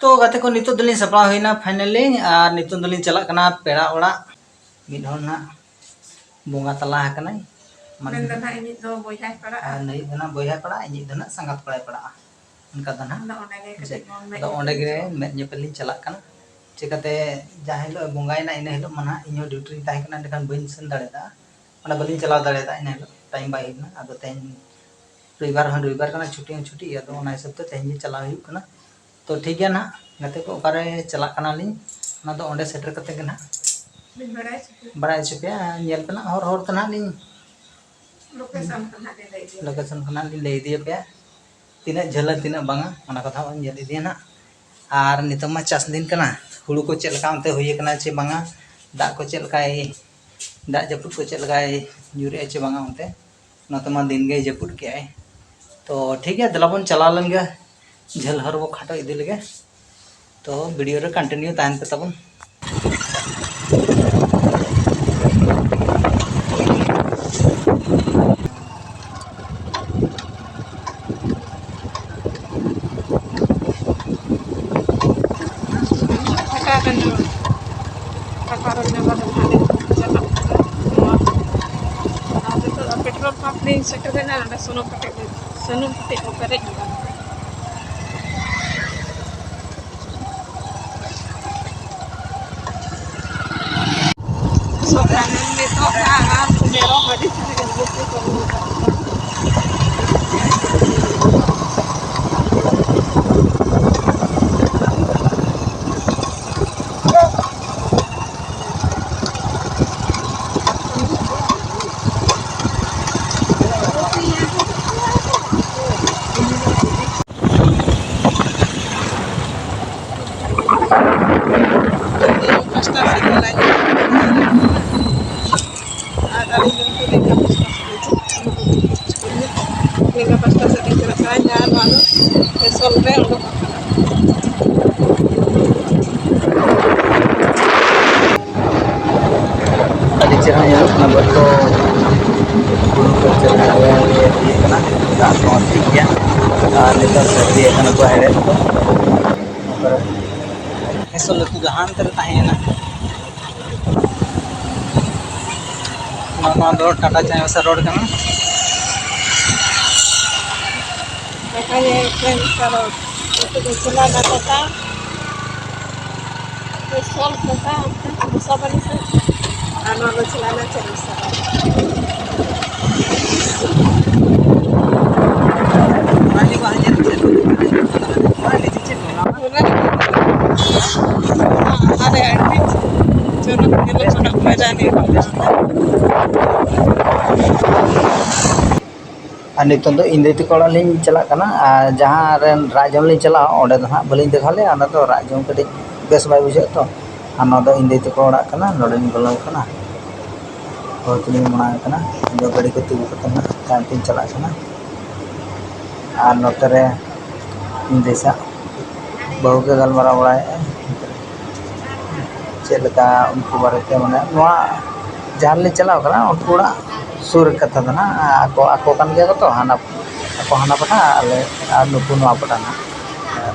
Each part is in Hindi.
तो गाते को नितो दलिन सपड़ा होइना फाइनली और नितो दलिन चला कना पेड़ा ओड़ा मिड हर ना बोंगा तला हकना मन दना इनि दो बोया पड़ा नहीं दना बोया पड़ा इनि दना संगत पड़ा पड़ा उनका दना तो ओंडे गे में नेपलिन चला कना चिकाते जहाँ हिलो बोंगाइना इन हिलो मना इनो ड्यूटी ताहे कना देखन बइन सेन दाड़ेदा ओना बलिन चला दाड़ेदा इन हिलो टाइम बाय हिना अदो तेन रविवार कना छुट्टी अदो ओना हिसाब ते तेन चला हुई कना तो ठीक है ना गते को ओकारे चला कना लिन ना तो ओंडे सेटर कते के ना बड़ाई चुपिया नेल पे ना हर तना लिन लोकेशन खना लिन ले दिए पे तीना झला तीना बांगा ओना कथा बन जल दिए ना और नितमा चास दिन कना हुड़ू को चलका अंते होई कना चे बांगा दा को चलकाय दा जपुट को चलकाय यूरे चे बांगा अंते नतमा दिन गे जपुट के आए तो ठीक है दलाबन चला लन गे झल हर वो खाटो इदी लगे तो वीडियो रे कंटिन्यू तान पे तबन पेट्रोल पंप नहीं सेटर ना सोनम पटेल को Perez betul kerja dia kena tak konflik ya kita dia kena gua heret tu esok tu gahan tertahena nama road Tata Chayasa road kena makanya plan kalau untuk jalan kota sol kota bisa balik anu celana cerita Mali bahagia tu mali cicit ada edit curug itu sudah berani नितों तो इंदे कोड़ा लिंग चला कना जहाँ रेन राजम लिंग चला ओंडे तो हाँ बलिंग देखा ले आना तो राजम कटी बेस बाय बुझे तो आना तो इंदे कोड़ा कना नोडिन बोला कना बहुत लिंग मना कना जो गड़ी को तू कतना कैंपिंग चला कना और नोतरे इंदे सा बहु के गल मरा बड़ा है चलका उनको बारे माने नवा जहाँ लिंग चला कना उनको सुर कथा ना ako kan gaya to hana ako hana pata ale nuku no pata na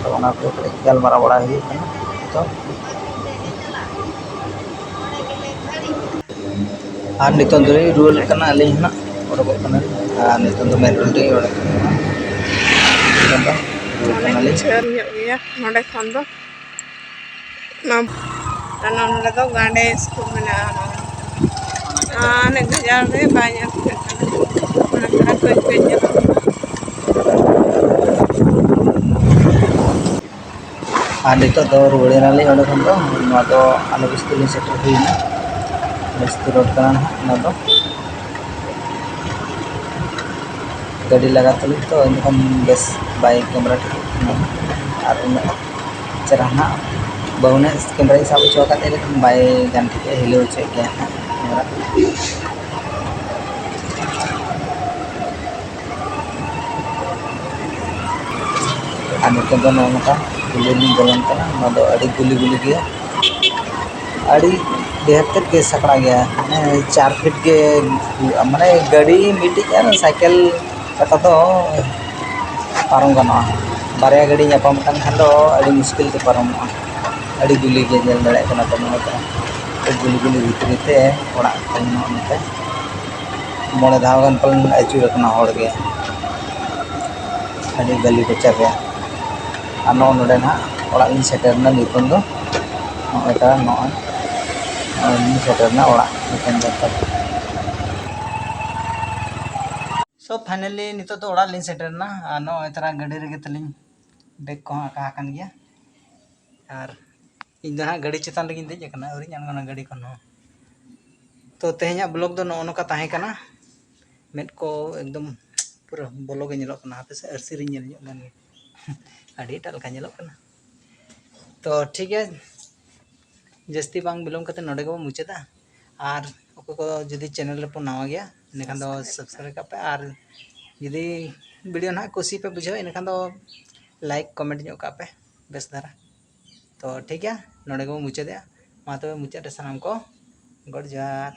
to ona ko gal mara bada hi to an niton doi rule kana ale na odo kana niton do main road ore kana ale cher ya node khon do nam nonde do gande school mena negara में banyak नित रुआना ओडे खन दो आले बिस्ती सेटर हुईना बिस्ती रोड कना दो गाड़ी लगा तली तो इनखान बेस बाय कैमरा और चेहरा ना बहुने कैमरा साब चुका बाय गान टे हिलो चे गया कैमरा और नित दो नौका गुली बोलन कना गुली गुली गया अड़ी बेहतर के सकड़ा गया माने 4 फीट के माने गाड़ी मिट्टी साइकिल कटा तो पारम गाना बारया गाड़ी नापाम कान खान दो अड़ी मुश्किल ते पारमोगा अड़ी गुली के जेल दड़े कना तो नोते तो गुली गुली भितरी ते ओड़ा तन नोते मोड़े धाव गन पलन अचूर कना होड़ गे अड़ी गली बच्चा गया आनो नोडे ना ओड़ा इन सेटर ना नितन दो नोए तारा नोए इन सेटर ना ओड़ा नितन दो तब सो फाइनली नितो तो ओड़ा लिन सेटर ना नोए तारा गाड़ी रे तलिन बैग को आका कान गया और इन दो गाड़ी चितान लगी देज कना और इन गाड़ी को तो तेहना ब्लॉग दो नो नका ताहे कना मेद को एकदम पूरा बोलो के नेलो कना हाथे से अरसी रे नेल गन अड़ी टाल का नेलो कना तो ठीक है जस्ती बांग बिलोम कते नोडे को मुचादा और को जदी चैनल रे पो नवा गया इनखान दो सब्सक्राइब कापे और जदी वीडियो ना कुसी पे बुझाओ इनखान दो लाइक कमेंट ᱧᱚᱜ कापे बेस धारा तो ठीक है नोडे को मुचादा मा तबे मुचाद रे सानाम को गड जोहार।